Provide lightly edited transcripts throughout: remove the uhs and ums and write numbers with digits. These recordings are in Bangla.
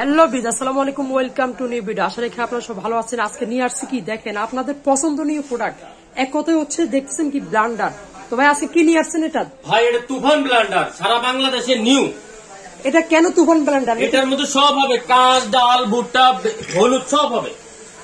হ্যালো বিদ, আসসালামু আলাইকুম, ওয়েলকাম টু নিউ ভিডিও। আশা রাখি আপনারা সব ভালো আছেন। আজকে নিয়ে আসছি কি দেখেন, আপনাদের পছন্দনীয় প্রোডাক্ট। এক কথায় হচ্ছে দেখতেছেন কি ব্লান্ডার। তো ভাই আজকে কি নিয়ে আসছেন? এটা ভাই এটা তুফান ব্লান্ডার, সারা বাংলাদেশে নিউ। এটা কেন তুফান ব্লান্ডার? এটার মধ্যে সব হবে, কাঁচ, ডাল, ভুট্টা, হলুদ সব হবে।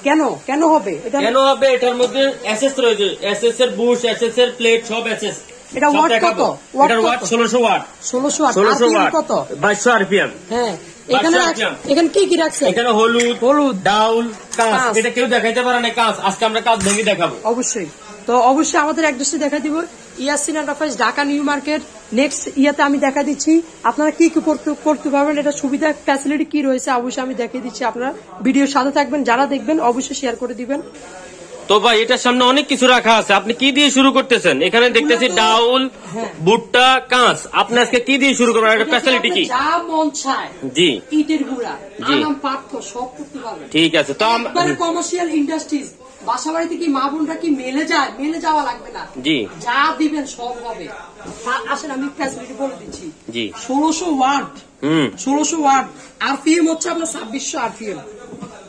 কেন কেন হবে এটা? কেন হবে? এটার মধ্যে এসএস রয়েছে, এসএস এর বুশ, এসএস এর প্লেট, সব এসএস। এটা ওয়াট কত? এটার ওয়াট 1600 ওয়াট। 1600 ওয়াট কত? 2200 আরপিএম। হ্যাঁ, এখানে কি কি রাখছেন? এখানে হলুদ, ডাউল, কাঁচ। এটা কেউ দেখাইতে পারে না কাঁচ, আজকে আমরা কাঁচ ভেঙে দেখাবো। অবশ্যই। তো অবশ্যই আমাদের অ্যাড্রেসে দেখা দিব, Yasin enterprise, Dhaka new market. Next ইয়াতে আমি দেখা দিচ্ছি আপনারা কি কি করতে পারবেন, এটা সুবিধা ফ্যাসিলিটি কি রয়েছে অবশ্যই আমি দেখিয়ে দিচ্ছি। আপনারা ভিডিওর সাথে থাকবেন, যারা দেখবেন অবশ্যই শেয়ার করে দিবেন। তো ভাই এটার সামনে অনেক কিছু রাখা আছে, আপনি কি দিয়ে শুরু করতেছেন? এখানে দেখতেছি ডাউল, ভুট্টা, কাঁচ। আপনি আজকে কি দিয়ে শুরু করবেন? এটা ফ্যাসিলিটি কি? যা মন চায়, জি, ইটের গুঁড়া, আনাম পাথর সব করতে পারবেন। ঠিক আছে। তো একবারে কমার্শিয়াল ইন্ডাস্ট্রিজ, বাসা বাড়িতে কি মা বোনরা কি মেলে যাওয়া লাগবে না। জি, যা দিবেন সব হবে। আসেন আমি ফ্যাসিলিটি বলে দিচ্ছি। জি, 1600 ওয়াট। 1600 ওয়াট। আরপিএম হচ্ছে আপনার 2600 আরপিএম।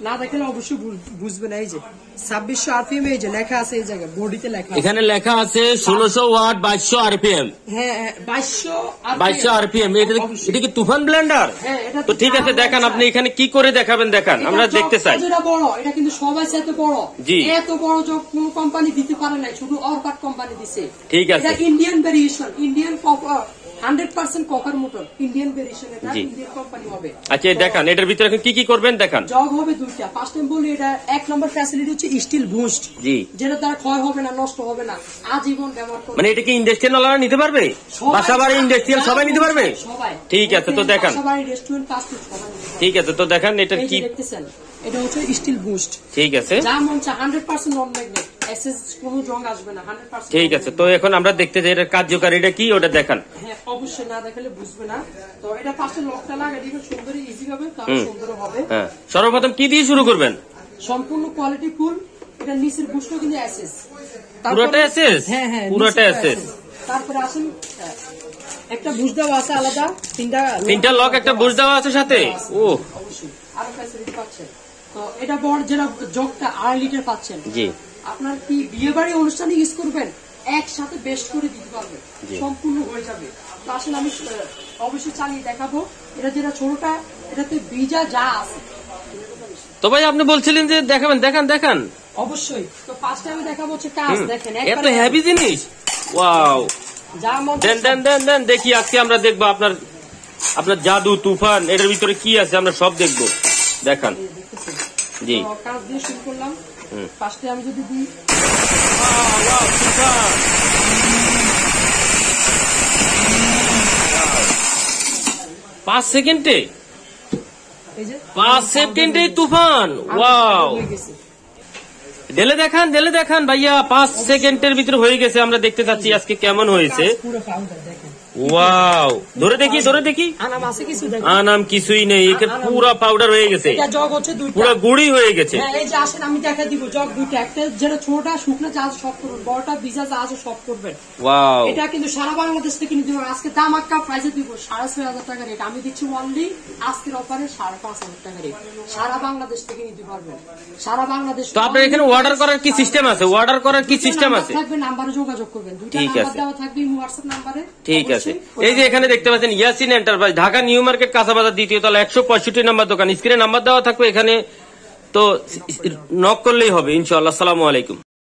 না দেখলে অবশ্যই বুঝবেন। এই যে 2600 আরপিএম, এই যে লেখা আছে, এই জায়গায় বডিতে লেখা, এখানে লেখা আছে 1600 ওয়াট, 2200 আরপিএম। হ্যাঁ 2200 আরপিএম। এটা কি তুফান ব্লেন্ডার? তো ঠিক আছে, দেখান আপনি এখানে কি করে দেখাবেন, দেখান, আমরা দেখতে চাই। এটা বড়, এটা কিন্তু সবাই চাইতে বড়। জি, এত বড় জব কোন কোম্পানি দিতে পারে না, শুধু অরকাট কোম্পানি দিছে। ঠিক আছে। এটা Indian variation, Indian 100% ককার motor, Indian variation, এটা ইন্ডিয়ান কোম্পানি হবে। আচ্ছা দেখান, এটার ভিতরে এখন কি কি করবেন দেখান। জগ হবে দুইটা। ফার্স্ট টাইম বলি, এটা এক নম্বর ফ্যাসিলিটি হচ্ছে স্টিল বুস্ট। জি, যেটা তার ক্ষয় হবে না, নষ্ট হবে না, আজীবন ব্যবহার করবে। মানে এটা কি ইন্ডাস্ট্রিয়াল ওয়ালা নিতে পারবে? বাসাবাড়ি ইন্ডাস্ট্রিয়াল সবাই নিতে পারবে? সবাই। ঠিক আছে, তো দেখান। বাসাবাড়ি, রেস্টুরেন্ট, ফাস্ট ফুড সবাই নিতে পারবে। ঠিক আছে, তো দেখান এটা কি দেখতেছেন। এটা হচ্ছে স্টিল বুস্ট। ঠিক আছে, যা মন চায় 100% নন ম্যাগনেট, এসএস কোনো জং আসবে না, 100%। ঠিক আছে, তো এখন আমরা দেখতে চাই এটার কার্যকারিতা কি, ওটা দেখান। হ্যাঁ অবশ্যই, না দেখালে বুঝবে না। তো এটা পাশে লকটা লাগাই দিবেন, সুন্দর ইজি হবে, তাহলে সুন্দর হবে। হ্যাঁ, সর্বপ্রথম কি দিয়ে শুরু করবেন? সম্পূর্ণ কোয়ালিটি ফুল। এটা নিচের বুস্টও কিন্তু এসএস, পুরোটা এসএস। হ্যাঁ হ্যাঁ, পুরোটা এসএস। তারপরে আসেন, একটা বুস্ট দেওয়া আছে আলাদা, তিনটা লক, একটা বুস্ট দেওয়া আছে সাথে। ও অবশ্যই আরো ফ্যাসিলিটি পাচ্ছেন। তো এটা বড়, যেটা জগটা 2.5 লিটার পাচ্ছেন। জি, আপনার কি বিয়ে বাড়ি অনুষ্ঠানে ইউজ করবেন, একসাথে বেস্ট করে দিতে পারবেন, সম্পূর্ণ হয়ে যাবে। তো আসলে আমি অবশ্যই চালিয়ে দেখাবো। এটা যেটা ছোটটা, এটাতে ভিজা যা আছে। তো ভাই আপনি বলছিলেন যে দেখাবেন, দেখান দেখান। অবশ্যই। তো ফার্স্টে আমি দেখাবো হচ্ছে কাজ, দেখেন এত হেভি জিনিস। ওয়াও, যা মন দেন দেন দেন দেন, দেখি আজকে আমরা দেখবো আপনার জাদু তুফান, এটার ভিতরে কি আছে আমরা সব দেখবো। দেখান। জি, কাজ দিয়ে শুরু করলাম। ফার্স্টে আমি যদি দিই, 5 সেকেন্ডে, এই যে 5 সেকেন্ডে তুফান। ওয়াও, ঢেলে দেখান, ঢেলে দেখান ভাইয়া। 5 সেকেন্ডের ভিতরে হয়ে গেছে, আমরা দেখতে চাচ্ছি আজকে কেমন হয়েছে। পুরো পাউডার দেখেন। ওয়াও, ধরে দেখি, ধরে দেখি। আনাম আছে কিছু, দেখেন আনাম কিছুই নেই, পুরো পাউডার হয়ে গেছে। এটা জগ হচ্ছে দুইটা, পুরো গুড়ি হয়ে গেছে। হ্যাঁ এই যে আসেন আমি দেখা দিব, জগ দুইটা, একটা যেটা ছোটটা শুকনো জাহাজ সব করবেন, বড়টা ভিজা জাহাজ সব করবেন। ওয়াও, এটা কিন্তু সারা বাংলাদেশ থেকে নিতে হবে। আজকে দাম আক্কা প্রাইসে দিব 6,500 টাকা রেট, আমি দিচ্ছি অনলি আজকের অফারে 5,500 টাকা রেট। সারা বাংলাদেশ থেকে নিতে পারবেন, সারা বাংলাদেশ। তো আপনার এখানে অর্ডার করার কি সিস্টেম আছে? অর্ডার করার কি সিস্টেম আছে? থাকবে, নাম্বারে যোগাযোগ করবেন, দুইটা নাম্বার দেওয়া থাকবে হোয়াটসঅ্যাপ নাম্বারে। ঠিক আছে। এই যে এখানে দেখতে পাচ্ছেন Yasin enterprise, Dhaka new market, কাঁচাবাজার, দ্বিতীয় তলা, 165 নম্বর দোকান। স্ক্রিনে নাম্বার দেওয়া থাকবে এখানে, তো নক করলেই হবে ইনশাআল্লাহ। আসসালামু আলাইকুম।